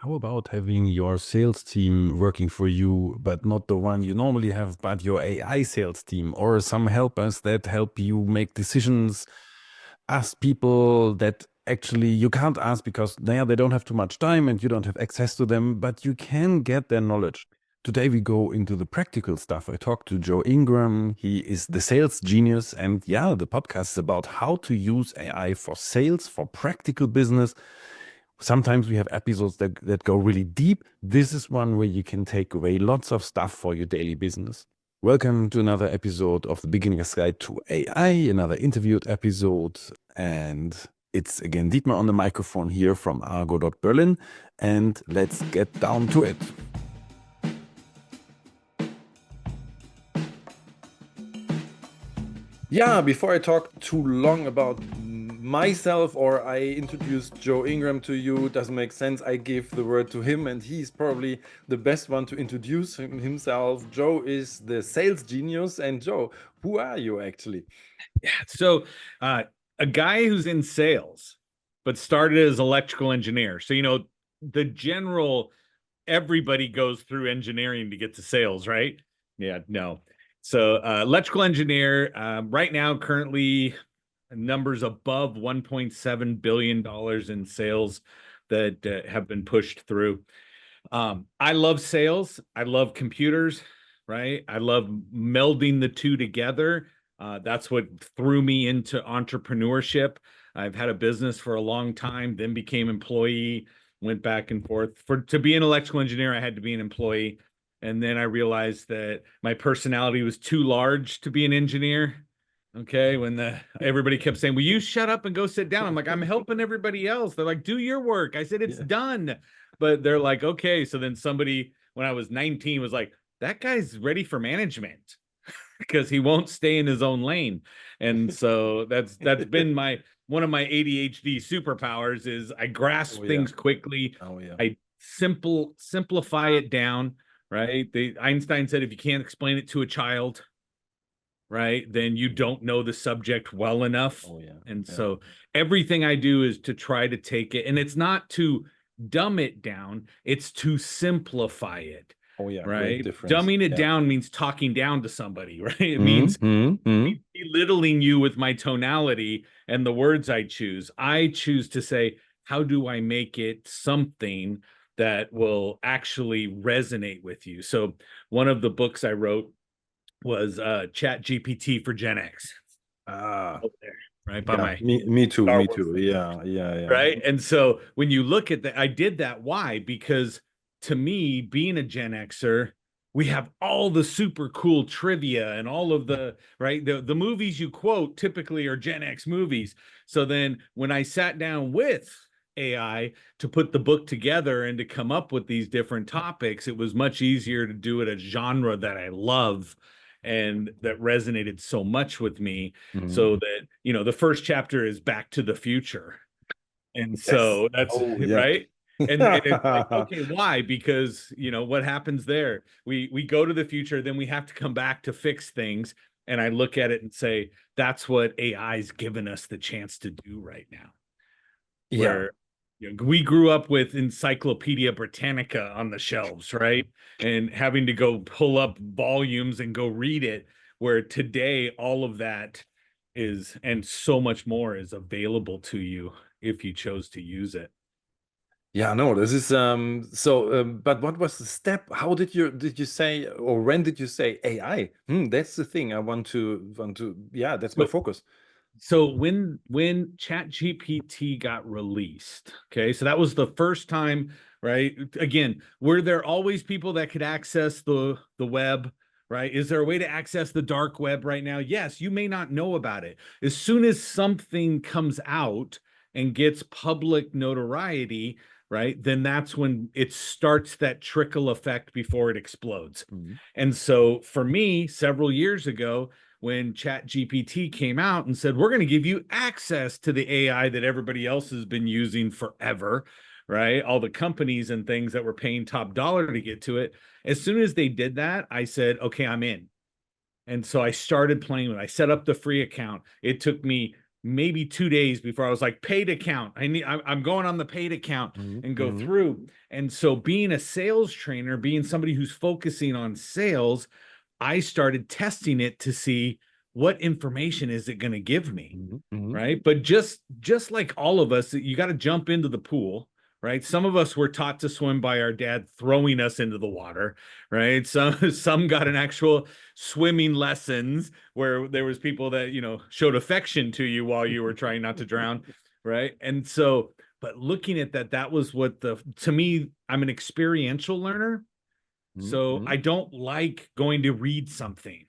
How about having your sales team working for you, but not the one you normally have, but your AI sales team or some helpers that help you make decisions, ask people that actually you can't ask because they don't have too much time and you don't have access to them, but you can get their knowledge. Today we go into the practical stuff. I talked to Joe Ingram. He is the sales genius. And yeah, the podcast is about how to use AI for sales, for practical business. Sometimes we have episodes that go really deep. This is one where you can take away lots of stuff for your daily business. Welcome to another episode of the Beginner's Guide to AI, another interviewed episode. And it's again Dietmar on the microphone here from Argo.Berlin. And let's get down to it. Yeah, before I talk too long about myself or I introduce Joe Ingram to you, doesn't make sense. I give the word to him, and he's probably the best one to introduce himself. Joe is the sales genius. And Joe, who are you actually? Yeah, so a guy who's in sales, but started as electrical engineer. So, the general, everybody goes through engineering to get to sales, right? Yeah, no. So electrical engineer, right now, currently numbers above $1.7 billion in sales that have been pushed through. I love sales. I love computers, right? I love melding the two together. That's what threw me into entrepreneurship. I've had a business for a long time, then became employee, went back and forth. To be an electrical engineer, I had to be an employee. And then I realized that my personality was too large to be an engineer. Okay, when everybody kept saying, "Will you shut up and go sit down?" I'm like, "I'm helping everybody else." They're like, "Do your work." I said, "It's done." But they're like, "Okay." So then somebody, when I was 19, was like, "That guy's ready for management." Because he won't stay in his own lane. And so that's been one of my ADHD superpowers is I grasp things quickly. I simplify it down, right? Einstein said if you can't explain it to a child, right, then you don't know the subject well enough. And so everything I do is to try to take it, and it's not to dumb it down, it's to simplify it. Right. Dumbing it down means talking down to somebody, right? It means belittling you with my tonality and the words I choose. I choose to say, how do I make it something that will actually resonate with you? So one of the books I wrote was ChatGPT for Gen X. Over there, right by my me too. Star Me Wars too. thing. Yeah. Right. And so when you look at that, I did that. Why? Because to me, being a Gen Xer, we have all the super cool trivia and all of the right. The movies you quote typically are Gen X movies. So then when I sat down with AI to put the book together and to come up with these different topics, it was much easier to do it a genre that I love and that resonated so much with me. So that, the first chapter is Back to the Future. And so that's right. And it's like, okay, why? Because, what happens there? We go to the future, then we have to come back to fix things. And I look at it and say, that's what AI's given us the chance to do right now. Where we grew up with Encyclopedia Britannica on the shelves, right? And having to go pull up volumes and go read it, where today all of that is, and so much more is available to you if you chose to use it. Yeah, no, this is but what was the step? How did you say, or when did you say AI? That's the thing I want to yeah, that's my focus. So when ChatGPT got released, okay, so that was the first time, right? Again, were there always people that could access the web, right? Is there a way to access the dark web right now? Yes, you may not know about it. As soon as something comes out and gets public notoriety, right, then that's when it starts that trickle effect before it explodes. And so for me, several years ago, when ChatGPT came out and said, we're going to give you access to the AI that everybody else has been using forever, right? All the companies and things that were paying top dollar to get to it. As soon as they did that, I said, okay, I'm in. And so I started playing with it. I set up the free account. It took me maybe 2 days before I was like, paid account. I'm going on the paid account and go through. And so being a sales trainer, being somebody who's focusing on sales, I started testing it to see what information is it going to give me. Right. But just like all of us, you got to jump into the pool. Right. Some of us were taught to swim by our dad throwing us into the water. Right. Some got an actual swimming lessons where there was people that, you know, showed affection to you while you were trying not to drown. Right. And so, but looking at that, that was what to me, I'm an experiential learner. So I don't like going to read something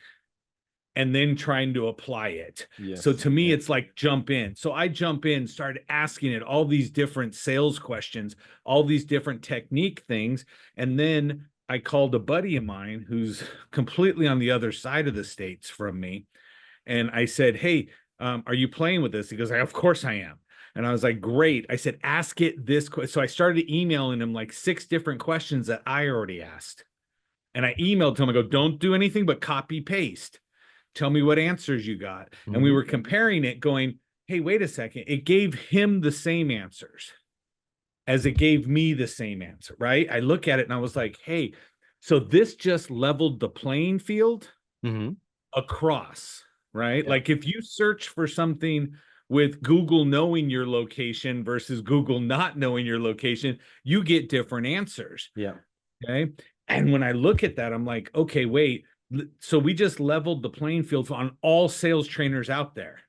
and then trying to apply it. Yes. So to me, it's like jump in. So I jump in, started asking it all these different sales questions, all these different technique things. And then I called a buddy of mine who's completely on the other side of the states from me. And I said, hey, are you playing with this? He goes, of course I am. And I was like, great. I said, ask it this. So I started emailing him like 6 different questions that I already asked. And I emailed to him, I go, don't do anything but copy paste. Tell me what answers you got. And we were comparing it going, hey, wait a second. It gave him the same answers as it gave me the same answer, right? I look at it and I was like, hey, so this just leveled the playing field across, right? Yeah. Like if you search for something with Google knowing your location versus Google not knowing your location, you get different answers. Yeah. Okay. And when I look at that, I'm like, okay, wait. So we just leveled the playing field on all sales trainers out there.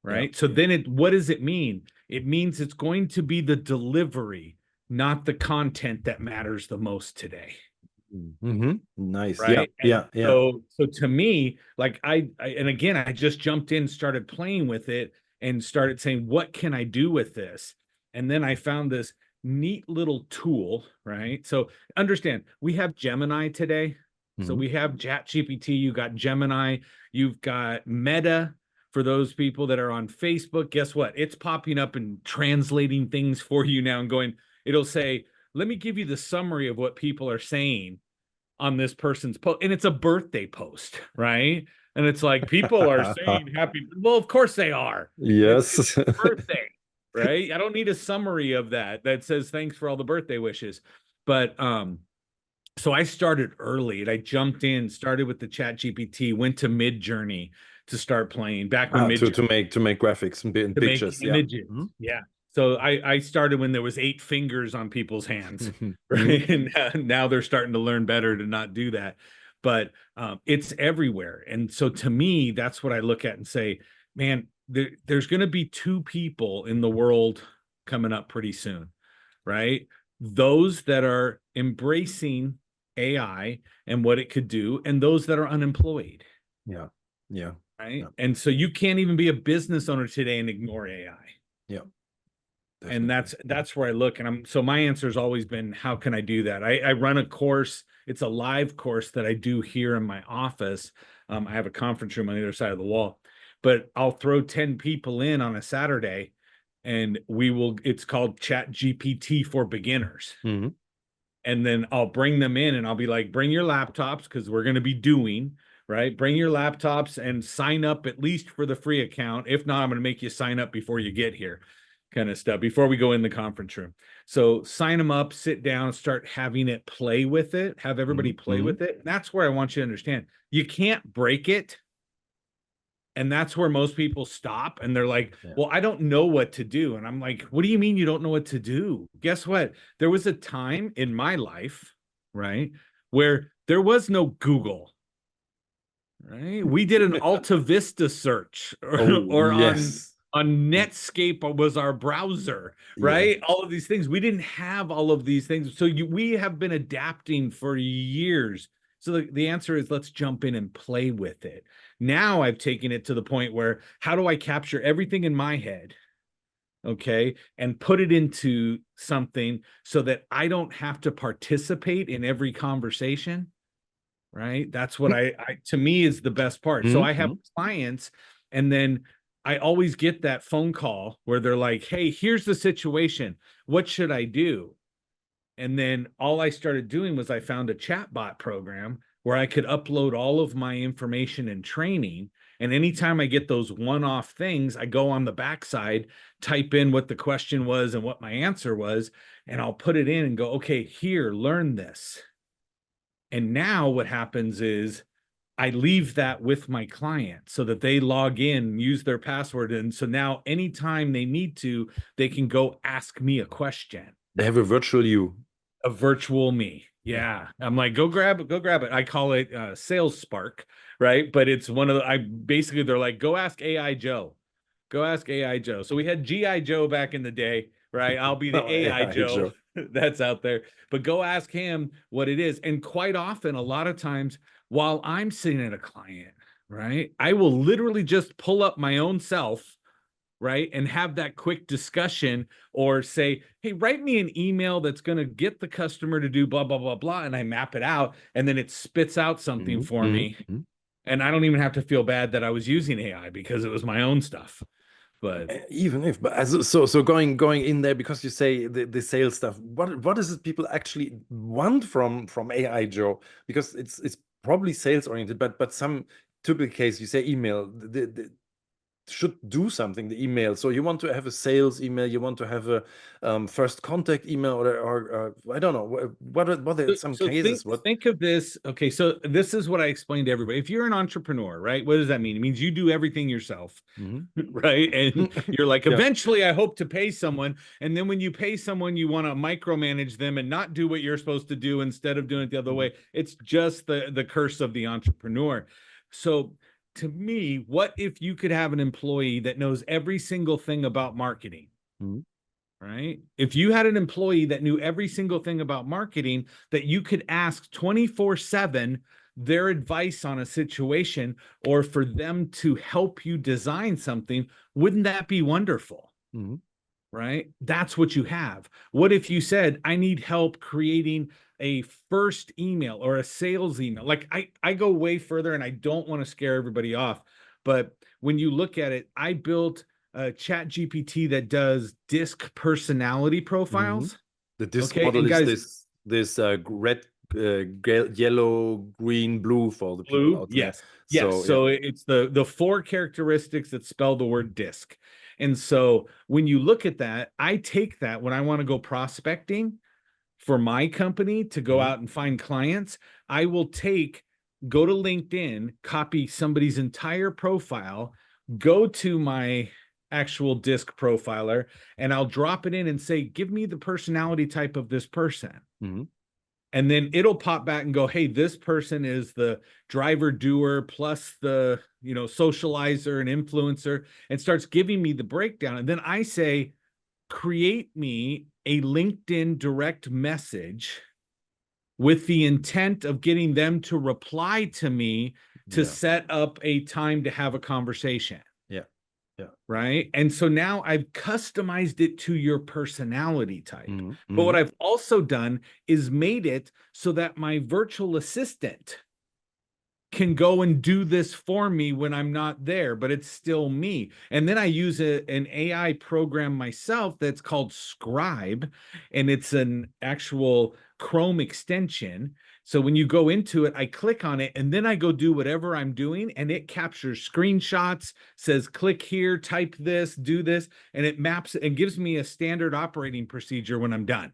Right. Yeah. So then what does it mean? It means it's going to be the delivery, not the content that matters the most today. Nice. Right. Yeah. So to me, like and again, I just jumped in, started playing with it and started saying, what can I do with this? And then I found this neat little tool, right? So understand, we have Gemini today. So we have ChatGPT, you got Gemini, you've got Meta for those people that are on Facebook. Guess what? It's popping up and translating things for you now and going, it'll say, let me give you the summary of what people are saying on this person's post. And it's a birthday post, right? And it's like, people are saying happy. Well, of course they are. Yes. It's birthday, right? I don't need a summary of that says thanks for all the birthday wishes. But so I started early and I jumped in, started with the ChatGPT, went to Midjourney to start playing back when to make graphics and pictures. Make images. Yeah. So I started when there was 8 fingers on people's hands, right? And now they're starting to learn better to not do that. But it's everywhere. And so to me, that's what I look at and say, man, there's going to be 2 people in the world coming up pretty soon, right? Those that are embracing AI and what it could do, and those that are unemployed. Yeah. Right. Yeah. And so you can't even be a business owner today and ignore AI. Yeah. Definitely. And that's where I look. And so my answer has always been, how can I do that? I run a course. It's a live course that I do here in my office. I have a conference room on the other side of the wall, but I'll throw 10 people in on a Saturday and it's called ChatGPT for beginners. And then I'll bring them in and I'll be like, bring your laptops because we're going to be doing, right? Bring your laptops and sign up at least for the free account. If not, I'm going to make you sign up before you get here, kind of stuff, before we go in the conference room. So sign them up, sit down, start having it play with it, have everybody play with it. And that's where I want you to understand, you can't break it. And that's where most people stop and they're like, well, I don't know what to do. And I'm like, what do you mean you don't know what to do? Guess what? There was a time in my life, right, where there was no Google, right? We did an Alta Vista search or yes. on Netscape was our browser, right? All of these things. We didn't have all of these things. So we have been adapting for years. So the answer is, let's jump in and play with it. Now I've taken it to the point where, how do I capture everything in my head, okay, and put it into something so that I don't have to participate in every conversation, right? That's what to me is the best part. So I have clients, and then I always get that phone call where they're like, hey, here's the situation. What should I do? And then all I started doing was I found a chatbot program where I could upload all of my information and training, And anytime I get those one-off things, I go on the backside, type in what the question was and what my answer was, and I'll put it in and go, okay, here, learn this. And now what happens is I leave that with my client so that they log in, use their password. And so now anytime they need to, they can go ask me a question. They have a virtual you. A virtual me. Yeah. I'm like, go grab it, go grab it. I call it Sales Spark, right? But it's one of the, basically, they're like, go ask AI Joe. Go ask AI Joe. So we had GI Joe back in the day, right? I'll be the Oh, AI Joe Joe. that's out there. But go ask him what it is. And quite often, a lot of times, while I'm sitting at a client, right, I will literally just pull up my own self, right, and have that quick discussion, or say, hey, write me an email that's going to get the customer to do blah, blah, blah, blah. And I map it out, and then it spits out something for me. And I don't even have to feel bad that I was using AI because it was my own stuff. But even if, but so going in there, because you say the sales stuff, what is it people actually want from AI Joe? Because it's probably sales oriented, but some typical case, you say email, should do something, the email. So you want to have a sales email, you want to have a first contact email, or I don't know, what are some cases? Think of this. Okay, so this is what I explained to everybody. If you're an entrepreneur, right, what does that mean? It means you do everything yourself, right? And you're like, eventually I hope to pay someone. And then when you pay someone, you want to micromanage them and not do what you're supposed to do instead of doing it the other way. It's just the curse of the entrepreneur. So to me, what if you could have an employee that knows every single thing about marketing? Right? If you had an employee that knew every single thing about marketing, that you could ask 24/7 their advice on a situation, or for them to help you design something, wouldn't that be wonderful? Right? That's what you have. What if you said, I need help creating a first email or a sales email? Like I go way further, and I don't want to scare everybody off. But when you look at it, I built a ChatGPT that does DISC personality profiles. The DISC model is this red, yellow, green, blue for the people out there. Yes. So it's the 4 characteristics that spell the word DISC. And so when you look at that, I take that when I want to go prospecting for my company to go out and find clients. I will go to LinkedIn, copy somebody's entire profile, go to my actual DISC profiler, and I'll drop it in and say, give me the personality type of this person. And then it'll pop back and go, hey, this person is the driver doer plus the, socializer and influencer, and starts giving me the breakdown. And then I say, create me a LinkedIn direct message with the intent of getting them to reply to me to set up a time to have a conversation. Right. And so now I've customized it to your personality type. But what I've also done is made it so that my virtual assistant can go and do this for me when I'm not there, but it's still me. And then I use an AI program myself that's called Scribe, and it's an actual Chrome extension. So when you go into it, I click on it, and then I go do whatever I'm doing, and it captures screenshots, says click here, type this, do this, and it maps and gives me a standard operating procedure when I'm done.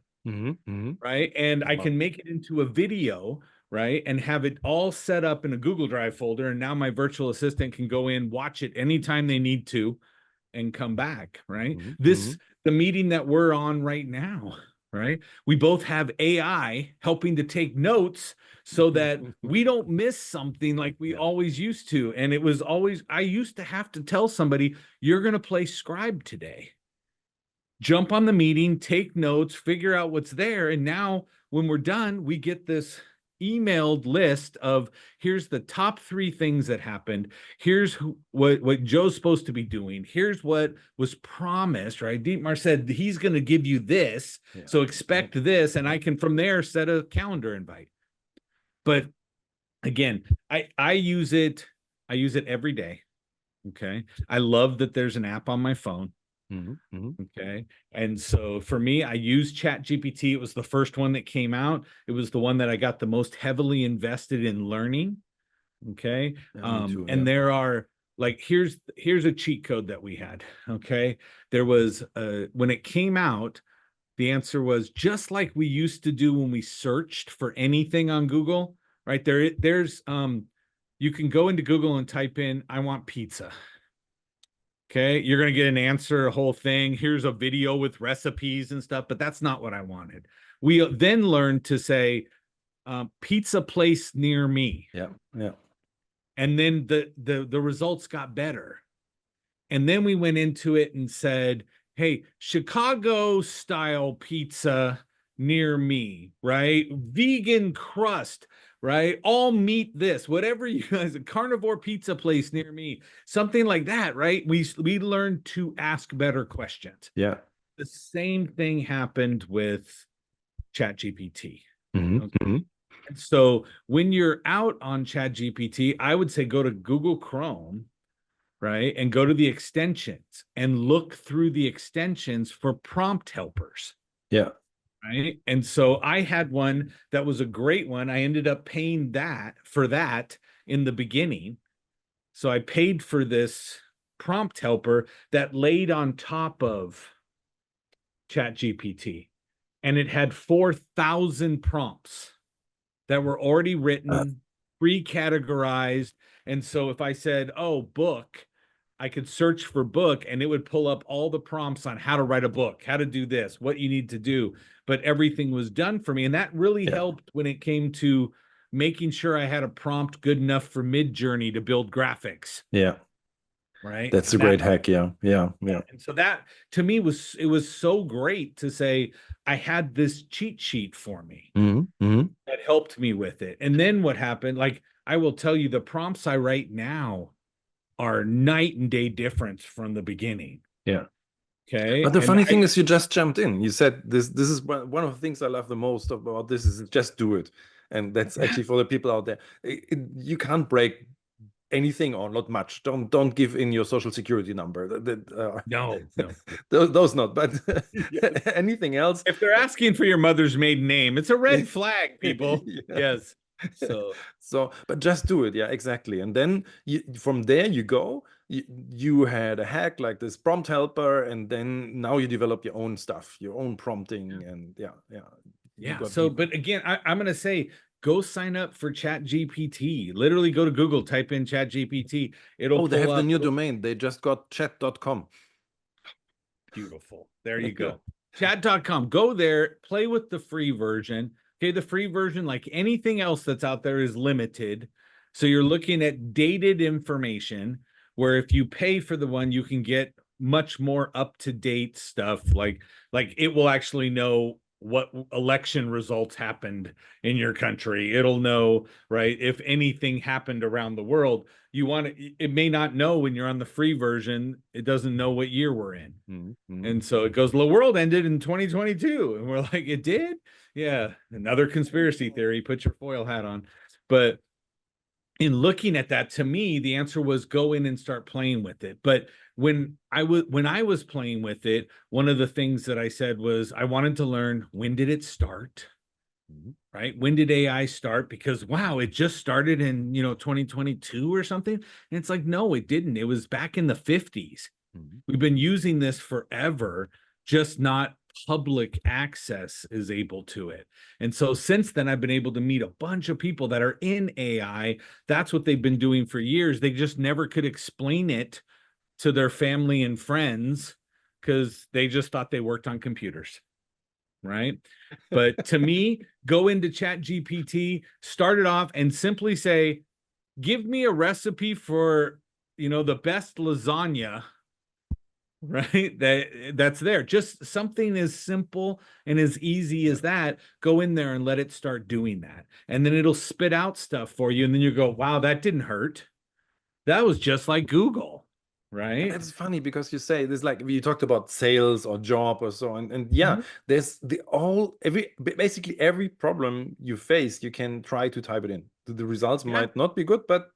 Right. And I can make it into a video, right, and have it all set up in a Google Drive folder. And now my virtual assistant can go in, watch it anytime they need to, and come back. Right. The meeting that we're on right now, right, we both have AI helping to take notes so that we don't miss something like we always used to. And it was always, I used to have to tell somebody, you're going to play Scribe today. Jump on the meeting, take notes, figure out what's there. And now when we're done, we get this emailed list of, here's the top 3 things that happened. Here's what Joe's supposed to be doing. Here's what was promised, right? Dietmar said he's going to give you this. So expect this. And I can from there set a calendar invite. But again, I use it every day. Okay. I love that there's an app on my phone. Okay. And so for me, I use ChatGPT. It was the first one that came out. It was the one that I got the most heavily invested in learning. Okay. And there are like here's a cheat code that we had. Okay. There was when it came out, the answer was just like we used to do when we searched for anything on Google, right? There's you can go into Google and type in, I want pizza. Okay, you're going to get an answer, a whole thing. Here's a video with recipes and stuff, but that's not what I wanted. We then learned to say, pizza place near me. Yeah. Yeah. And then the results got better. And then we went into it and said, hey, Chicago style pizza near me, right? Vegan crust, right? All meat this, whatever you guys, a carnivore pizza place near me, something like that, right? We learned to ask better questions. Yeah. The same thing happened with ChatGPT. Mm-hmm. Okay. Mm-hmm. And so when you're out on ChatGPT, I would say go to Google Chrome, right? And go to the extensions and look through the extensions for prompt helpers. Yeah. Right. And so I had one that was a great one. I ended up paying for that in the beginning. So I paid for this prompt helper that laid on top of ChatGPT, and it had 4,000 prompts that were already written, pre-categorized. And so if I said, oh, book, I could search for book and it would pull up all the prompts on how to write a book, how to do this, what you need to do. But everything was done for me. And that really helped when it came to making sure I had a prompt good enough for Midjourney to build graphics. Yeah. Right. That's a great hack. Yeah. Yeah. Yeah. And so that to me it was so great to say I had this cheat sheet for me Mm-hmm. Mm-hmm. that helped me with it. And then what happened, like I will tell you, the prompts I write now are night and day difference from the beginning. Yeah. Okay. But the funny thing is you just jumped in. You said this is one of the things I love the most about this is just do it. And that's actually for the people out there. You can't break anything or not much. Don't give in your social security number. No. Those not, but anything else. If they're asking for your mother's maiden name, it's a red flag, people. Yeah. Yes. So but just do it. Yeah, exactly. And then from there you go. You had a hack like this prompt helper, and then now you develop your own stuff, your own prompting, and yeah. So, but again, I'm going to say, go sign up for ChatGPT. Literally go to Google, type in ChatGPT. It'll they have pull the up new domain. They just got chat.com. Beautiful. There you go. Chat.com. Go there, play with the free version. Okay, the free version, like anything else that's out there, is limited. So you're looking at dated information, where if you pay for the one, you can get much more up-to-date stuff. Like it will actually know what election results happened in your country. It'll know, right, if anything happened around the world. It may not know when you're on the free version. It doesn't know what year we're in. Mm-hmm. And so it goes, the world ended in 2022. And we're like, it did? Yeah. Another conspiracy theory. Put your foil hat on. But in looking at that, to me, the answer was go in and start playing with it. But when I was playing with it, one of the things that I said was I wanted to learn, when did it start? Right? When did AI start? Because wow, it just started in 2022 or something. And it's like, no, it didn't. It was back in the 50s. We've been using this forever, just not public access is able to it. And so since then, I've been able to meet a bunch of people that are in AI. That's what they've been doing for years. They just never could explain it to their family and friends because they just thought they worked on computers. Right. But to me, go into ChatGPT, start it off and simply say, give me a recipe for, the best lasagna. Right. That's there. Just something as simple and as easy as that. Go in there and let it start doing that. And then it'll spit out stuff for you. And then you go, wow, that didn't hurt. That was just like Google. Right. That's funny because you say this, like you talked about sales or job or so, and there's basically every problem you face, you can try to type it in. The results might not be good, but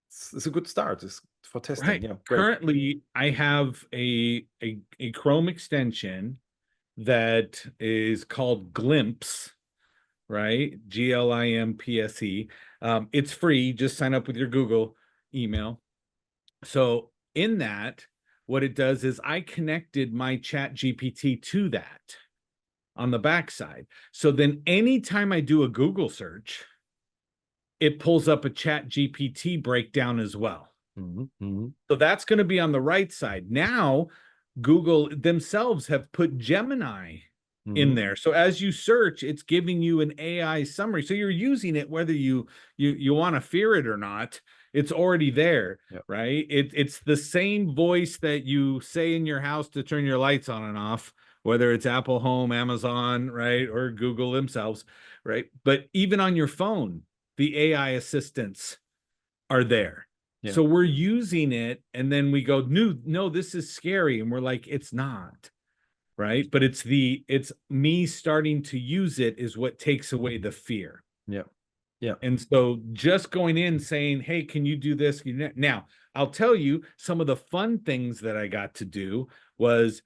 it's a good start. It's for testing. Right. Yeah. Great. Currently, I have a Chrome extension that is called Glimpse, right? GLIMPSE. It's free. Just sign up with your Google email. So in that, what it does is I connected my ChatGPT to that on the backside. So then anytime I do a Google search, it pulls up a ChatGPT breakdown as well. So that's going to be on the right side. Now, Google themselves have put Gemini in there. So as you search, it's giving you an AI summary. So you're using it whether you want to fear it or not. It's already there, right? It's the same voice that you say in your house to turn your lights on and off, whether it's Apple Home, Amazon, right, or Google themselves, right? But even on your phone, the AI assistants are there. So we're using it, and then we go, no, this is scary, and we're like, it's not, right? But it's me starting to use it is what takes away the fear. And so just going in saying, hey, can you do this? Now, I'll tell you, some of the fun things that I got to do was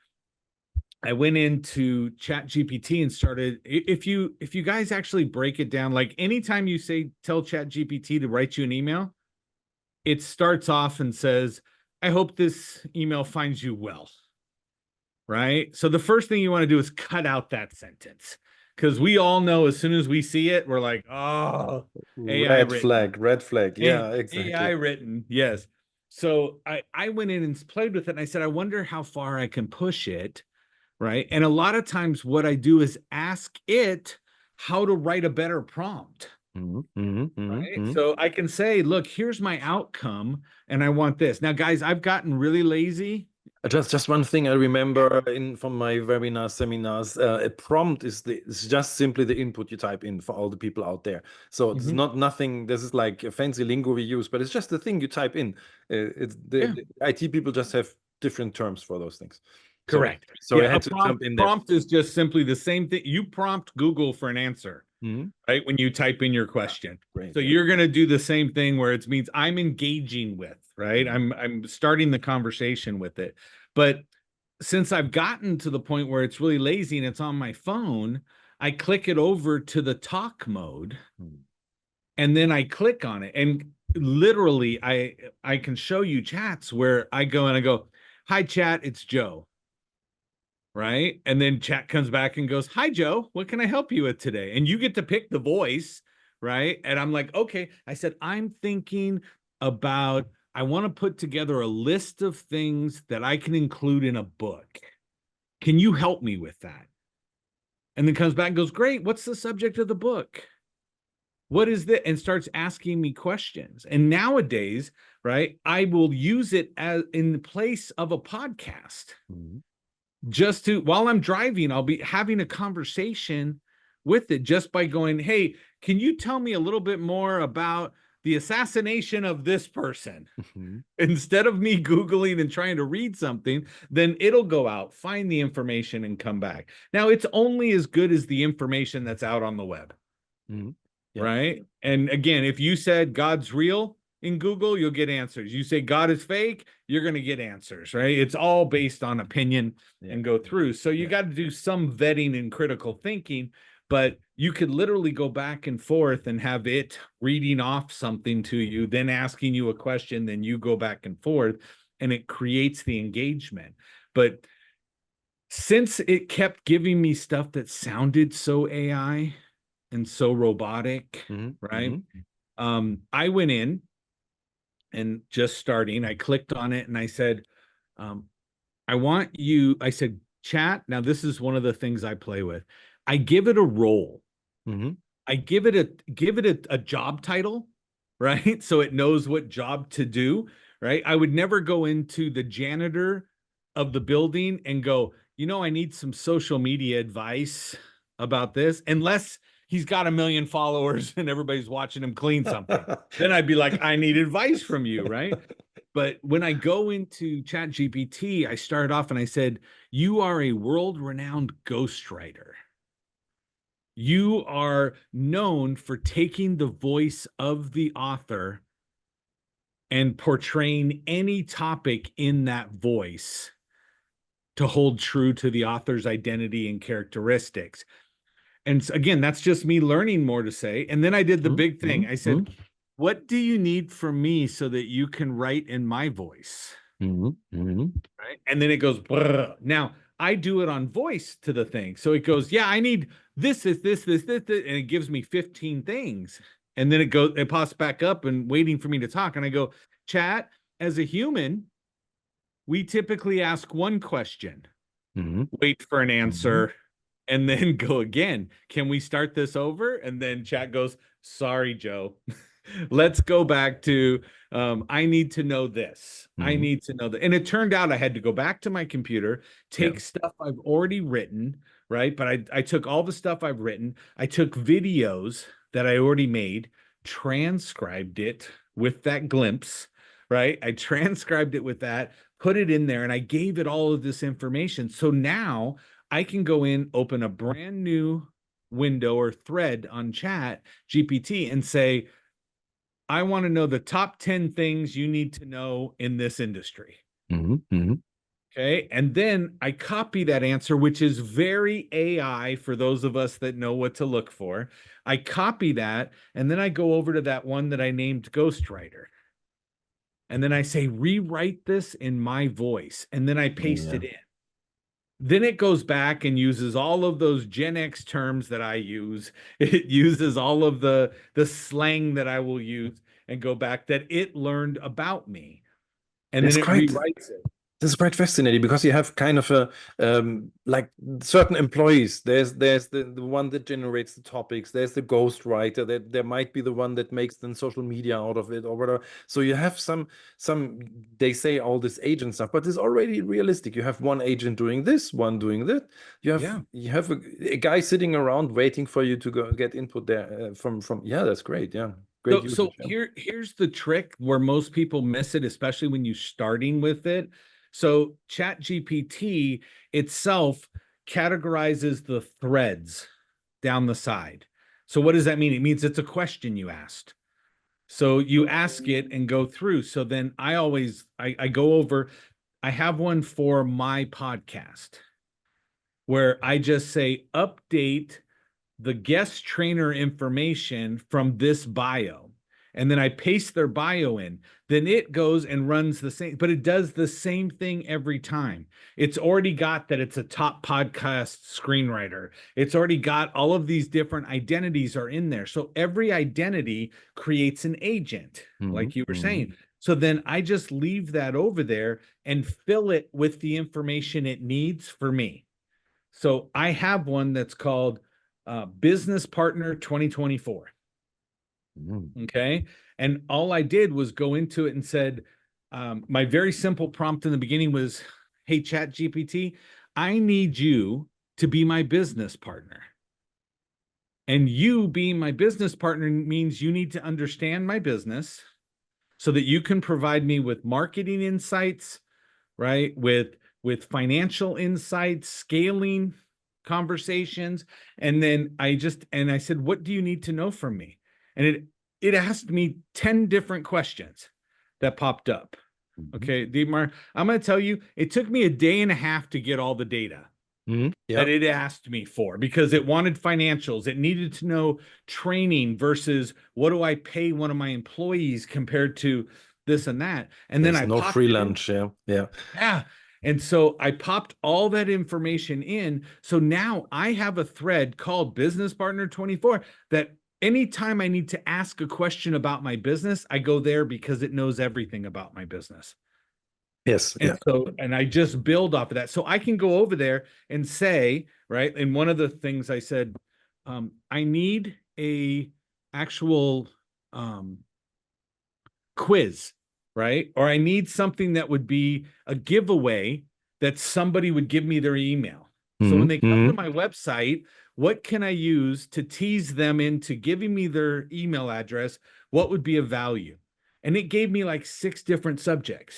I went into ChatGPT and started, if you guys actually break it down, like anytime you tell ChatGPT to write you an email, it starts off and says, I hope this email finds you well, right? So the first thing you want to do is cut out that sentence, because we all know as soon as we see it, we're like, oh, AI written. Red flag. Yeah, exactly. AI written, yes. So I went in and played with it, and I said, I wonder how far I can push it, right? And a lot of times what I do is ask it how to write a better prompt. Right? So I can say, look, here's my outcome, and I want this. Now, guys, I've gotten really lazy. Just one thing I remember from my seminars, a prompt is just simply the input you type in for all the people out there. So it's not nothing. This is like a fancy lingo we use, but it's just the thing you type in. The IT people just have different terms for those things. Correct. So I had to jump in there. Prompt is just simply the same thing. You prompt Google for an answer, right? When you type in your question. Great. So you're going to do the same thing where it means I'm engaging with, right? I'm starting the conversation with it. But since I've gotten to the point where it's really lazy and it's on my phone, I click it over to the talk mode, and then I click on it. And literally, I can show you chats where I go, hi, chat, it's Joe. Right? And then chat comes back and goes, hi, Joe, what can I help you with today? And you get to pick the voice, right? And I'm like, okay. I said, I'm thinking about, I want to put together a list of things that I can include in a book. Can you help me with that? And then comes back and goes, great. What's the subject of the book? What is that? And starts asking me questions. And nowadays, right, I will use it as in place of a podcast. Just to, while I'm driving, I'll be having a conversation with it just by going, hey, can you tell me a little bit more about the assassination of this person? Instead of me Googling and trying to read something, then it'll go out, find the information, and come back. Now, it's only as good as the information that's out on the web, right? And again, if you said God's real in Google, you'll get answers. You say God is fake, you're going to get answers, right? It's all based on opinion and go through. So you got to do some vetting and critical thinking, but you could literally go back and forth and have it reading off something to you, then asking you a question, then you go back and forth, and it creates the engagement. But since it kept giving me stuff that sounded so AI and so robotic, right? I went in and just starting, I clicked on it and I said, I said, chat. Now, this is one of the things I play with. I give it a role. I give it a job title, right? So it knows what job to do, right? I would never go into the janitor of the building and go, I need some social media advice about this, unless he's got 1 million followers and everybody's watching him clean something. Then I'd be like, I need advice from you, right? But when I go into ChatGPT, I started off and I said, you are a world-renowned ghostwriter. You are known for taking the voice of the author and portraying any topic in that voice to hold true to the author's identity and characteristics. And again, that's just me learning more to say. And then I did the big thing. I said, what do you need from me so that you can write in my voice? Right. And then it goes, brr. Now I do it on voice to the thing. So it goes, yeah, I need this, and it gives me 15 things. And then it pops back up and waiting for me to talk. And I go, chat, as a human, we typically ask one question, wait for an answer, and then go again. Can we start this over? And then chat goes, sorry, Joe. Let's go back to I need to know this. I need to know that. And it turned out I had to go back to my computer, take stuff I've already written, right? But I took all the stuff I've written, I took videos that I already made, transcribed it with that glimpse, right? I transcribed it with that, put it in there, and I gave it all of this information. So now I can go in, open a brand new window or thread on Chat GPT and say, I want to know the top 10 things you need to know in this industry. Okay. And then I copy that answer, which is very AI for those of us that know what to look for. I copy that, and then I go over to that one that I named Ghostwriter. And then I say, rewrite this in my voice. And then I paste it in. Then it goes back and uses all of those Gen X terms that I use. It uses all of the slang that I will use and go back that it learned about me. And then it rewrites it. This is quite fascinating because you have kind of a like certain employees. There's the one that generates the topics. There's the ghostwriter. There might be the one that makes the social media out of it or whatever. So you have some they say all this agent stuff, but it's already realistic. You have one agent doing this, one doing that. You have a guy sitting around waiting for you to go get input there from that's great. Yeah. Great So usage, here's the trick where most people miss it, especially when you're starting with it. So ChatGPT itself categorizes the threads down the side. So what does that mean? It means it's a question you asked. So you ask it and go through. So then I go over, I have one for my podcast where I just say, update the guest trainer information from this bio. And then I paste their bio in. Then it goes and runs the same, but it does the same thing every time. It's already got that it's a top podcast screenwriter. It's already got all of these different identities are in there. So every identity creates an agent, like you were saying. So then I just leave that over there and fill it with the information it needs for me. So I have one that's called Business Partner 2024. Okay. And all I did was go into it and said, my very simple prompt in the beginning was, hey, ChatGPT, I need you to be my business partner. And you being my business partner means you need to understand my business so that you can provide me with marketing insights, right? With financial insights, scaling conversations. And then I said, what do you need to know from me? And it asked me 10 different questions that popped up. Okay, Dietmar, I'm going to tell you, it took me a day and a half to get all the data that it asked me for because it wanted financials. It needed to know training versus what do I pay one of my employees compared to this and that. And then I no free lunch. Yeah. And so I popped all that information in. So now I have a thread called Business Partner 24 that anytime I need to ask a question about my business, I go there because it knows everything about my business. Yes. And I just build off of that. So I can go over there and say, right. And one of the things I said, I need a actual quiz, right? Or I need something that would be a giveaway that somebody would give me their email. So when they come to my website, what can I use to tease them into giving me their email address? What would be of value? And it gave me like 6 different subjects.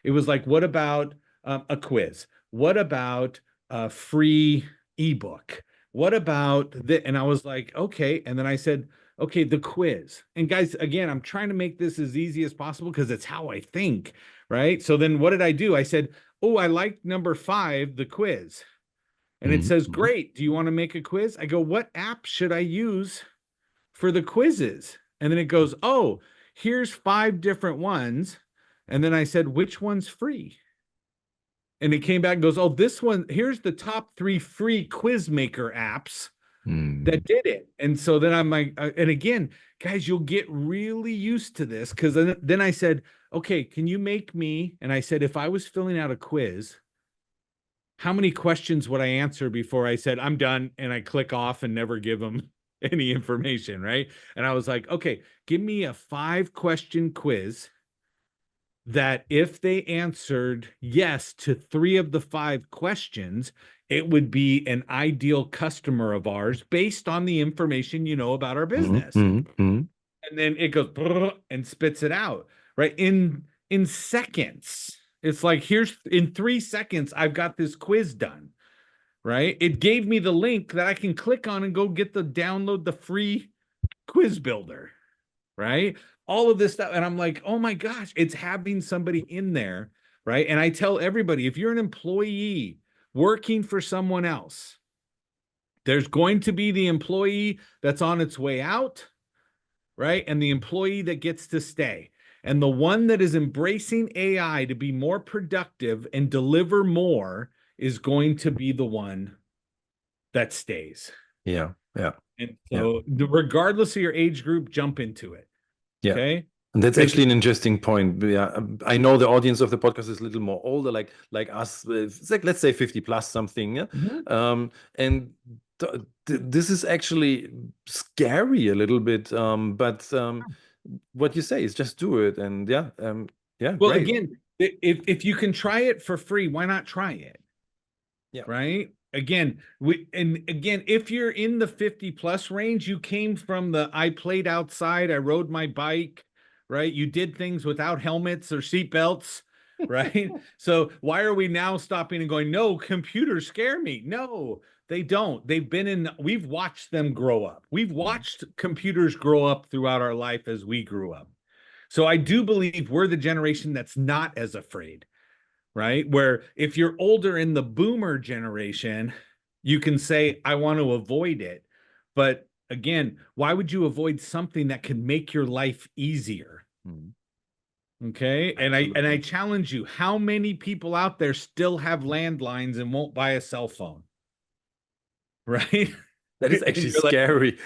It was like, what about a quiz? What about a free ebook? What about that? And I was like, okay. And then I said, okay, the quiz. And guys, again, I'm trying to make this as easy as possible because it's how I think, right? So then what did I do? I said, oh, I like number 5, the quiz. And it says, great. Do you want to make a quiz? I go, what app should I use for the quizzes? And then it goes, oh, here's 5 different ones. And then I said, which one's free? And it came back and goes, oh, this one, here's the top 3 free quiz maker apps that did it. And so then I'm like, and again, guys, you'll get really used to this, because then I said, okay, can you make me, and I said, if I was filling out a quiz, how many questions would I answer before I said, I'm done, and I click off and never give them any information, right? And I was like, okay, give me a 5-question quiz that if they answered yes to 3 of the 5 questions, it would be an ideal customer of ours based on the information you know about our business. And then it goes and spits it out, right? In seconds. It's like, here's in 3 seconds, I've got this quiz done, right? It gave me the link that I can click on and go download the free quiz builder, right? All of this stuff. And I'm like, oh my gosh, it's having somebody in there, right? And I tell everybody, if you're an employee working for someone else, there's going to be the employee that's on its way out, right? And the employee that gets to stay. And the one that is embracing AI to be more productive and deliver more is going to be the one that stays. Yeah. And so regardless of your age group, jump into it. Yeah. Okay. And that's actually an interesting point. Yeah, I know the audience of the podcast is a little more older, like us. It's like, let's say 50 plus something. Yeah? And this is actually scary a little bit. But what you say is just do it, and yeah. Well, great. again, if you can try it for free, why not try it? Yeah. Right. Again, if you're in the 50 plus range, you came from I played outside, I rode my bike, right? You did things without helmets or seatbelts, right? So why are we now stopping and going, no, computers scare me? No, they don't. We've watched them grow up. We've watched computers grow up throughout our life as we grew up. So I do believe we're the generation that's not as afraid. Right? Where if you're older in the boomer generation, you can say, I want to avoid it. But again, why would you avoid something that can make your life easier? Okay. Absolutely. And I challenge you, how many people out there still have landlines and won't buy a cell phone? Right? That is actually scary.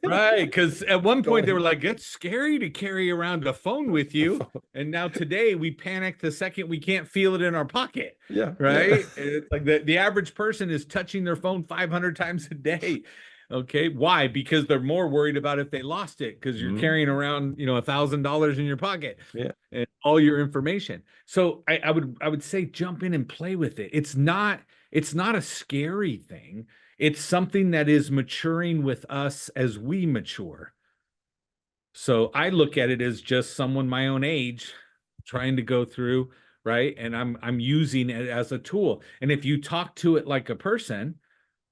Right. Because at one point they were like, it's scary to carry around a phone with you. And now today we panic the second we can't feel it in our pocket. Yeah. Right. Yeah. It's like the average person is touching their phone 500 times a day. Okay. Why? Because they're more worried about if they lost it, because you're carrying around, $1,000 in your pocket. Yeah. And all your information. So I would say jump in and play with it. It's not a scary thing. It's something that is maturing with us as we mature. So I look at it as just someone my own age trying to go through, right? And I'm using it as a tool. And if you talk to it like a person,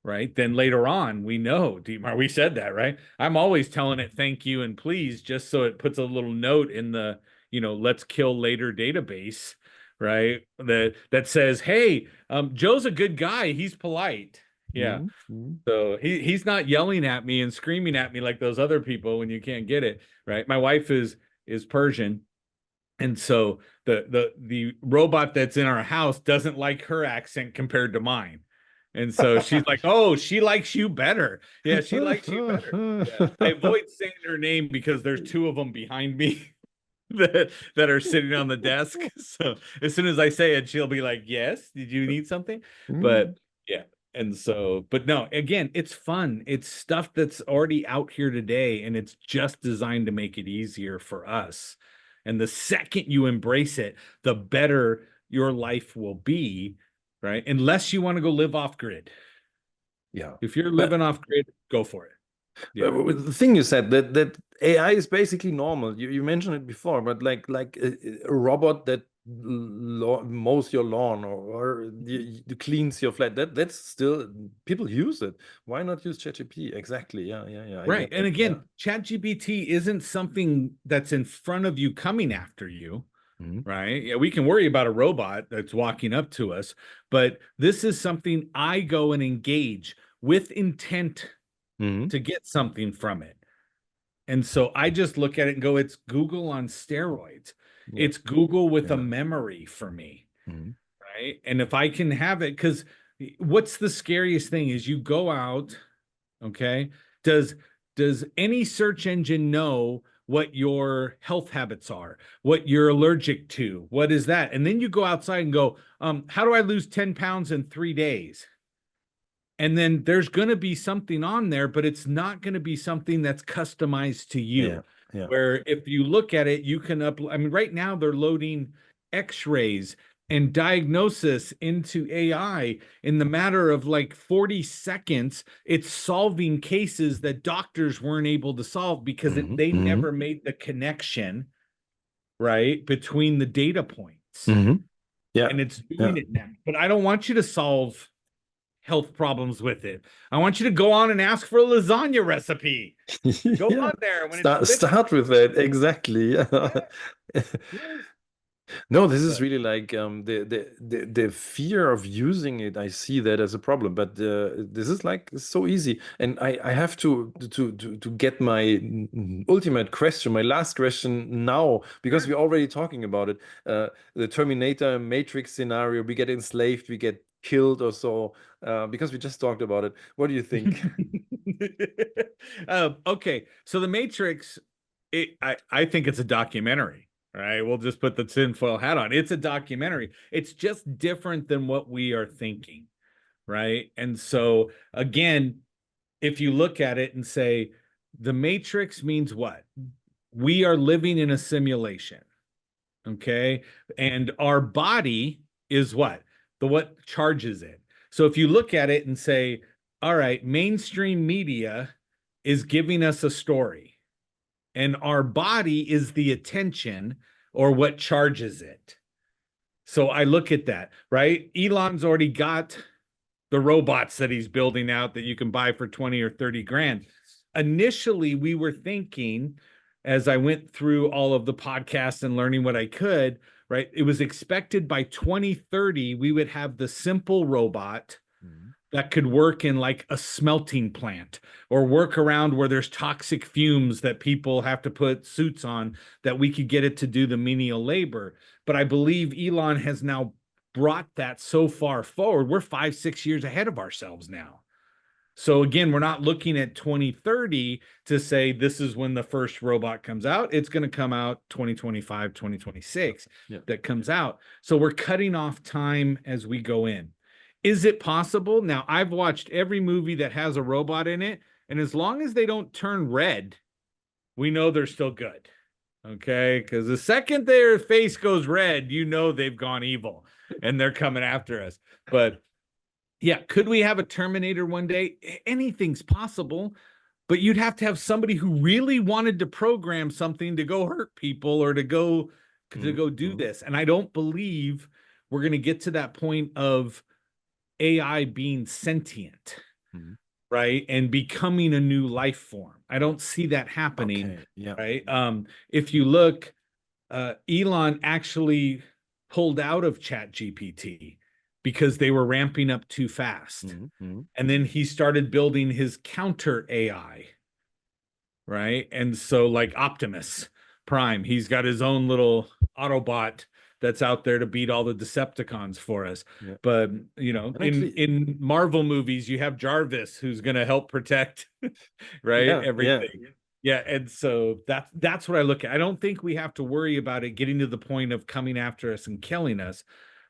right, then later on we know, Dietmar, we said that, right? I'm always telling it thank you and please, just so it puts a little note in the, let's kill later database, right? That says, hey, Joe's a good guy. He's polite. Yeah. So he's not yelling at me and screaming at me like those other people when you can't get it, right? My wife is Persian. And so the robot that's in our house doesn't like her accent compared to mine. And so she's like, oh, she likes you better. Yeah, she likes you better. Yeah. I avoid saying her name because there's 2 of them behind me that are sitting on the desk. So as soon as I say it, she'll be like, yes, did you need something? But yeah. And so, but no, again, it's fun. It's stuff that's already out here today, and it's just designed to make it easier for us. And the second you embrace it, the better your life will be, right? Unless you want to go live off grid. Yeah. If you're living off grid, go for it. Yeah. The thing you said that AI is basically normal. You mentioned it before, but like a robot that mows your lawn or cleans your flat, that's still, people use it. Why not use ChatGPT? Exactly. Yeah. Right. And again, ChatGPT isn't something that's in front of you coming after you. Right. Yeah, we can worry about a robot that's walking up to us, but this is something I go and engage with intent to get something from it. And so I just look at it and go, it's Google on steroids. Yeah. It's Google with a Yeah. memory for me. Mhm. Right. And if I can have it, because what's the scariest thing is you go out, okay? Does any search engine know what your health habits are, what you're allergic to? What is that? And then you go outside and go, how do I lose 10 pounds in 3 days? And then there's going to be something on there, but it's not going to be something that's customized to you. Yeah. Yeah. Where if you look at it, you can upload. I mean, right now they're loading x-rays and diagnosis into AI in the matter of like 40 seconds. It's solving cases that doctors weren't able to solve because Mhm. they Mhm. never made the connection, right, between the data points. Mhm. Yeah. And it's Yeah. doing it now. But I don't want you to solve health problems with it. I want you to go on and ask for a lasagna recipe. Go Yeah. on there when Start it's start with that. Exactly. Yeah. yeah. No, this is But really like the fear of using it. I see that as a problem, but this is like so easy. And I have to get my ultimate question, my last question now, because we're already talking about it. The Terminator Matrix scenario, we get enslaved, we get killed or so, because we just talked about it. What do you think? Okay, so the Matrix, I think it's a documentary. Right, we'll just put the tinfoil hat on. It's a documentary. It's just different than what we are thinking, right? And so again, if you look at it and say the Matrix means what? We are living in a simulation, okay? And our body is what? The what charges it. So if you look at it and say, all right, mainstream media is giving us a story, and our body is the attention or what charges it. So I look at that, right? Elon's already got the robots that he's building out that you can buy for 20 or 30 grand. Initially, we were thinking, as I went through all of the podcasts and learning what I could, right? It was expected by 2030, we would have the simple robot Mhm. that could work in like a smelting plant or work around where there's toxic fumes that people have to put suits on, that we could get it to do the menial labor. But I believe Elon has now brought that so far forward. We're 5, 6 years ahead of ourselves now. So again, we're not looking at 2030 to say this is when the first robot comes out. It's going to come out 2025, 2026 Yeah. that comes out. So we're cutting off time as we go in. Is it possible? Now, I've watched every movie that has a robot in it, and as long as they don't turn red, we know they're still good. Okay? Because the second their face goes red, you know they've gone evil and they're coming after us. But yeah, could we have a Terminator one day? Anything's possible, but you'd have to have somebody who really wanted to program something to go hurt people or to go do this. And I don't believe we're going to get to that point of AI being sentient, Mhm. right? And becoming a new life form. I don't see that happening, Okay. Yeah. right? If you look, Elon actually pulled out of ChatGPT because they were ramping up too fast. Mhm. Mhm. And then he started building his counter AI, right? And so, like Optimus Prime, he's got his own little Autobot that's out there to beat all the Decepticons for us. Yeah. But you know, And actually, in Marvel movies, you have Jarvis who's going to help protect, right? yeah, Everything. Yeah, and so that's what I look at. I don't think we have to worry about it getting to the point of coming after us and killing us,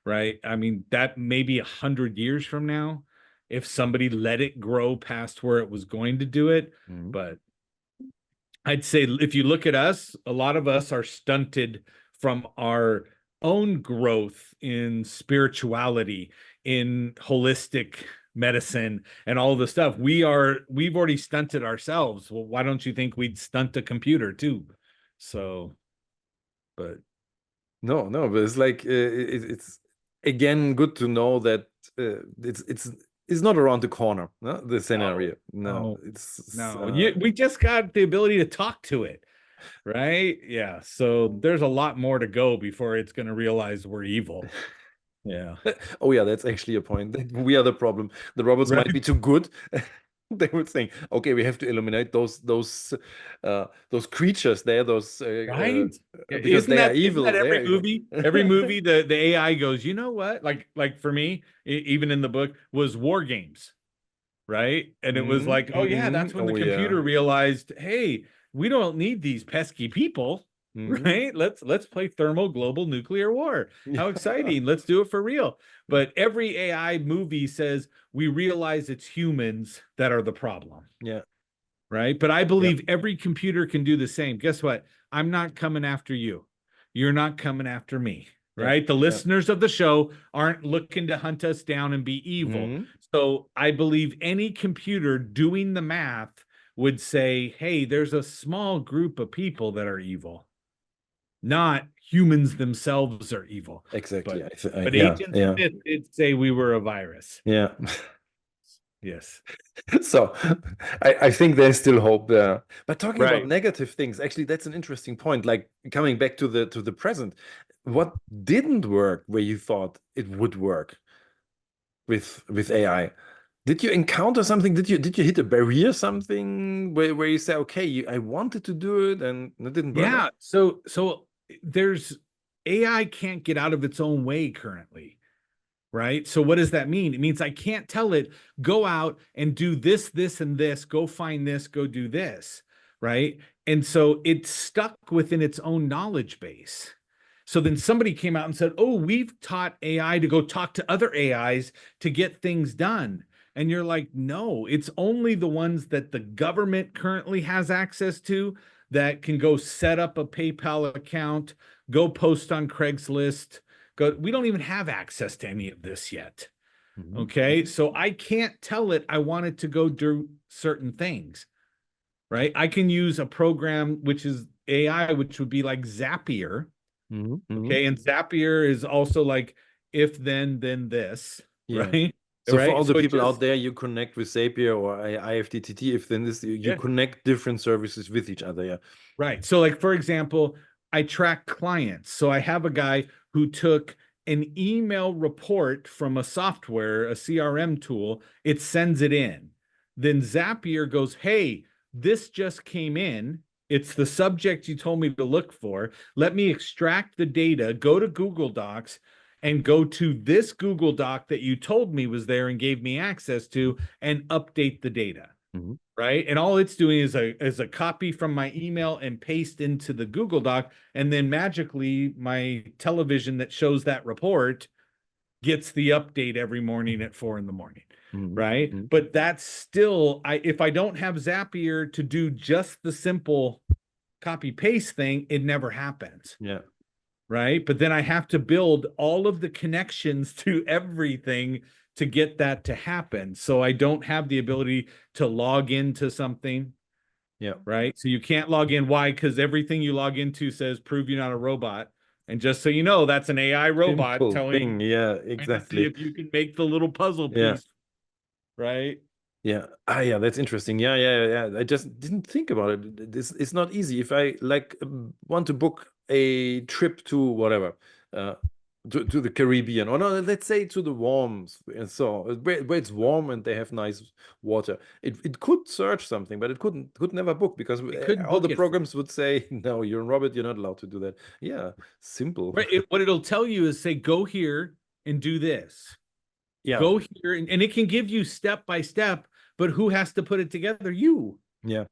right? I mean, that may be 100 years from now, if somebody let it grow past where it was going to do it. Mhm. But I'd say if you look at us, a lot of us are stunted from our own growth in spirituality, in holistic medicine, and all the stuff. We've already stunted ourselves. Well, why don't you think we'd stunt a computer too? So, but No, but it's like it's again good to know that it's not around the corner, no? The scenario. No, no, we just got the ability to talk to it, right? Yeah. So there's a lot more to go before it's going to realize we're evil. Yeah. oh yeah, that's actually a point. We are the problem. The robots might Right. be too good. They would think, okay, we have to eliminate those creatures there, those Right? Yeah, because they are isn't evil. that They every are evil. movie? Every movie, the AI goes, you know what? Like for me, even in the book, was War Games, right? And it was like, oh yeah, that's when the Oh yeah. computer realized, hey, we don't need these pesky people, right? Let's play thermal global nuclear war. How exciting. Let's do it for real. But every AI movie says we realize it's humans that are the problem. Yeah. Right? But I Yep. believe every computer can do the same. Guess what? I'm not coming after you. You're not coming after me. Yeah. Right? The Yeah. listeners of the show aren't looking to hunt us down and be evil. So I believe any computer doing the math would say, hey, there's a small group of people that are evil, not humans themselves are evil. Exactly. But Yeah. Agent Yeah. Smith did say we were a virus. Yeah. Yes. So I think there's still hope there. But talking about Right. negative things, actually, that's an interesting point. Like coming back to the present, what didn't work where you thought it would work with AI? Did you encounter something? Did you hit a barrier, something where you say, okay, I wanted to do it and it didn't work Yeah. out? So there's AI can't get out of its own way currently, right? So what does that mean? It means I can't tell it, go out and do this, this, and this, go find this, go do this, right? And so it's stuck within its own knowledge base. So then somebody came out and said, oh, we've taught AI to go talk to other AIs to get things done. And you're like, no, it's only the ones that the government currently has access to that can go set up a PayPal account, go post on Craigslist. We don't even have access to any of this yet. Okay. So I can't tell it I want it to go do certain things, right? I can use a program which is AI, which would be like Zapier. Okay. And Zapier is also like if then this, Yeah. right? So for Right. all the So it people out just, there, you connect with Zapier or IFTTT. If then this, you yeah. connect different services with each other. Yeah. Right. So, like, for example, I track clients. So I have a guy who took an email report from a software, a CRM tool, it sends it in. Then Zapier goes, hey, this just came in. It's the subject you told me to look for. Let me extract the data, go to Google Docs, and go to this Google Doc that you told me was there and gave me access to and update the data. Right. And all it's doing is a copy from my email and paste into the Google Doc. And then magically my television that shows that report gets the update every morning at 4 in the morning. Right. But that's still, if I don't have Zapier to do just the simple copy paste thing, it never happens. Yeah. Right. But then I have to build all of the connections to everything to get that to happen. So I don't have the ability to log into something. Yeah. Right. So you can't log in. Why? Because everything you log into says prove you're not a robot. And just so you know, that's an AI robot Simple telling thing. Yeah, trying to see exactly. if you can make the little puzzle Yeah. piece. Right. Yeah. Yeah, that's interesting. Yeah. I just didn't think about it. It's not easy. If I like want to book a trip to whatever, to the Caribbean, or no, let's say to the warms, and so where it's warm and they have nice water. It could search something, but it could never book because couldn't all book the it. programs would say, no, you're a robot, you're not allowed to do that. Yeah, simple. Right. What it'll tell you is say, go here and do this. Yeah. Go here, and it can give you step by step, but who has to put it together? You. Yeah.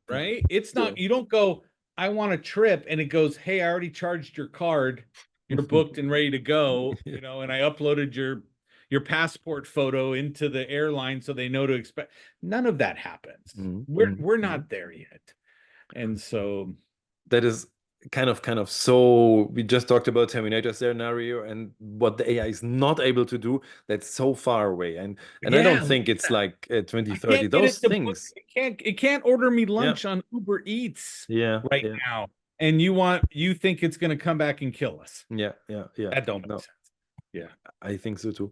Right. It's not, you don't go, I want a trip, and it goes, hey, I already charged your card. You're booked and ready to go, Yeah. and I uploaded your passport photo into the airline so they know to expect. None of that happens. We're not there yet. And so that is kind of so we just talked about Terminator scenario and what the AI is not able to do. That's so far away, and I don't think it's like 2030. Can't get Those it to book, things. it can't order me lunch on Uber Eats right now. And you think it's going to come back and kill us. Yeah. That don't make sense. Yeah, I think so too.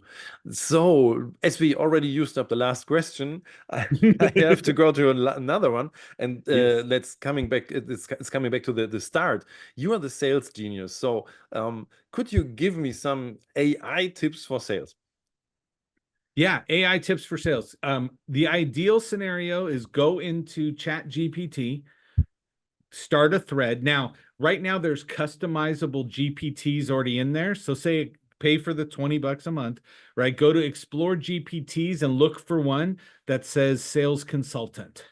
So, as we already used up the last question, I have to go to another one. And Yes. let's coming back. It's coming back to the start. You are the sales genius. So, could you give me some AI tips for sales? Yeah, AI tips for sales. The ideal scenario is go into ChatGPT, start a thread. Now, right now there's customizable GPTs already in there. So say pay for the $20 a month, right? Go to explore GPTs and look for one that says sales consultant.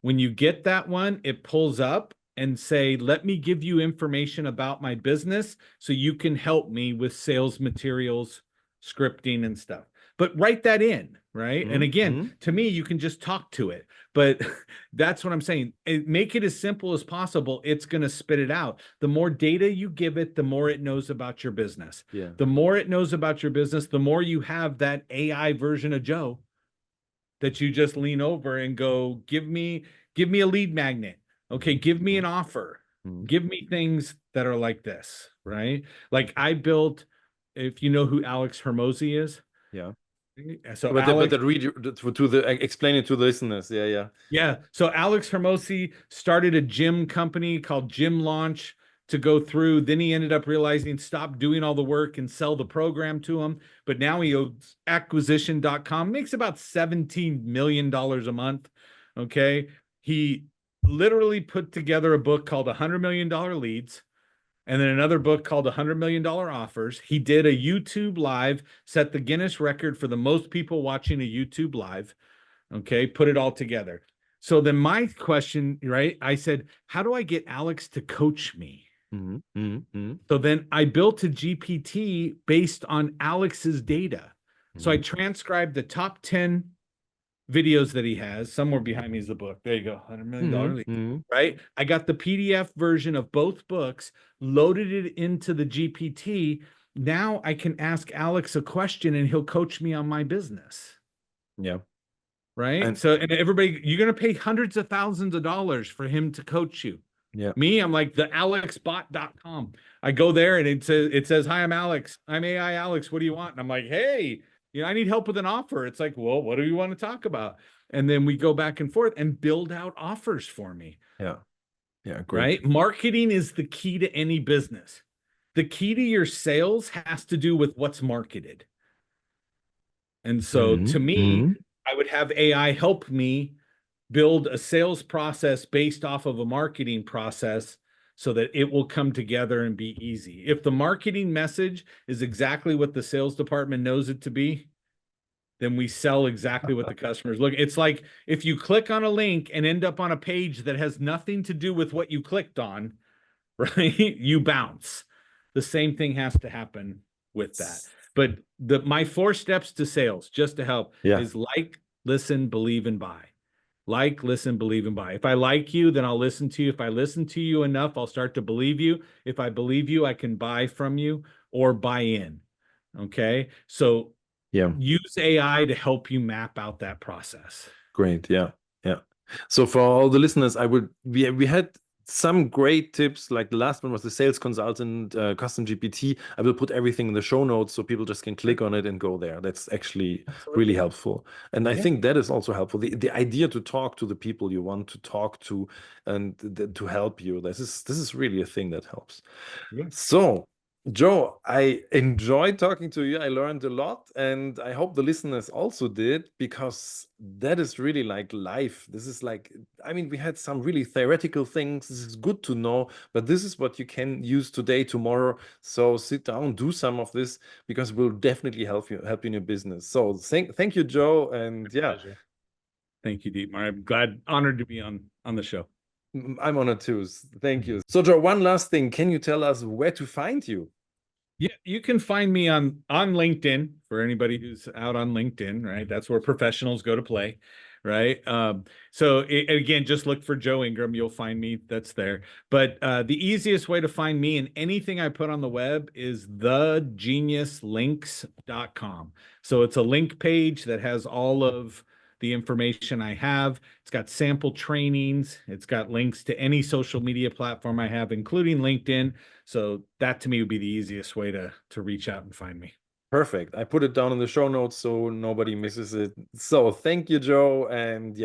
When you get that one, it pulls up and say, let me give you information about my business so you can help me with sales materials, scripting, and stuff. But write that in, right? And again, to me, you can just talk to it. But that's what I'm saying. Make it as simple as possible. It's going to spit it out. The more data you give it, the more it knows about your business. Yeah. The more it knows about your business, the more you have that AI version of Joe that you just lean over and go, give me a lead magnet. Okay, give me an offer. Give me things that are like this, right? Like I built, if you know who Alex Hermosi is. Yeah. So But Alex, explain it to the listeners. Yeah. yeah. So Alex Hermosi started a gym company called Gym Launch to go through. Then he ended up realizing stop doing all the work and sell the program to him. But now he owns acquisition.com, makes about $17 million a month. Okay. He literally put together a book called $100 million Leads and then another book called $100 million Offers. He did a YouTube live, set the Guinness record for the most people watching a YouTube live. Okay, put it all together. So then my question, right? I said, how do I get Alex to coach me? So then I built a GPT based on Alex's data. So I transcribed the top 10 videos that he has. Somewhere behind me is the book. There you go, $100 million lead, right? I got the PDF version of both books, loaded it into the GPT. Now I can ask Alex a question and he'll coach me on my business. Yeah. Right. And so, and everybody, you're going to pay hundreds of thousands of dollars for him to coach you. yeah. Me, I'm like the alexbot.com. I go there and it says, hi, I'm Alex. I'm AI Alex. What do you want? And I'm like, hey, I need help with an offer. It's like, well, what do you want to talk about? And then we go back and forth and build out offers for me. Yeah. Yeah. Great. Right. Marketing is the key to any business. The key to your sales has to do with what's marketed. And so to me, I would have AI help me build a sales process based off of a marketing process so that it will come together and be easy. If the marketing message is exactly what the sales department knows it to be, then we sell exactly what the customers look. It's like if you click on a link and end up on a page that has nothing to do with what you clicked on, right? You bounce. The same thing has to happen with that. But my 4 steps to sales, just to help, is like, listen, believe, and buy. Like, listen, believe, and buy. If I like you, then I'll listen to you. If I listen to you enough, I'll start to believe you. If I believe you, I can buy from you or buy in. Okay. So use AI to help you map out that process. Great. Yeah. So for all the listeners, we had some great tips. Like the last one was the sales consultant, custom GPT. I will put everything in the show notes so people just can click on it and go there. That's actually really helpful. And I think that is also helpful. The idea to talk to the people you want to talk to and to help you. This is really a thing that helps. So Joe, I enjoyed talking to you. I learned a lot, and I hope the listeners also did, because that is really like life. This is like, I mean, we had some really theoretical things. This is good to know, but this is what you can use today, tomorrow. So sit down, do some of this, because it will definitely help you in your business. So thank you, Joe, and Pleasure. Thank you, Dietmar. I'm honored to be on the show. I'm honored too. Thank you. So Joe, one last thing. Can you tell us where to find you? Yeah, you can find me on LinkedIn, for anybody who's out on LinkedIn, right? That's where professionals go to play, right? So again, just look for Joe Ingram. You'll find me. That's there. But the easiest way to find me and anything I put on the web is thegeniuslinks.com. So it's a link page that has all of the information I have. It's got sample trainings. It's got links to any social media platform I have, including LinkedIn. So that to me would be the easiest way to reach out and find me. Perfect. I put it down in the show notes so nobody misses it. So thank you, Joe. And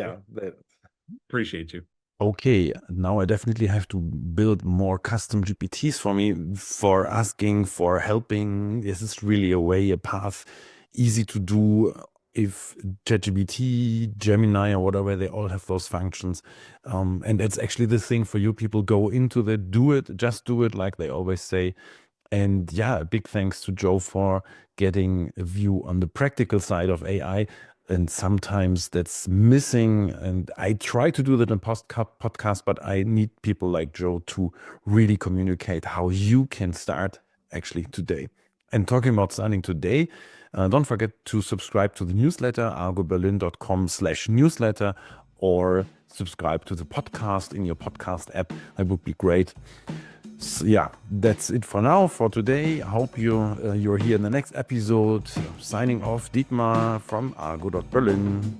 appreciate you. Okay, now I definitely have to build more custom GPTs for me, for asking, for helping. This is really a path easy to do. If ChatGPT, Gemini, or whatever, they all have those functions. And it's actually the thing for you. People go into the just do it, like they always say. And yeah, big thanks to Joe for getting a view on the practical side of AI. And sometimes that's missing. And I try to do that in podcast, but I need people like Joe to really communicate how you can start actually today. And talking about starting today, don't forget to subscribe to the newsletter, argoberlin.com/newsletter, or subscribe to the podcast in your podcast app. That would be great. So, yeah, that's it for now, for today. I hope you're here in the next episode. Signing off, Dietmar from argo.berlin.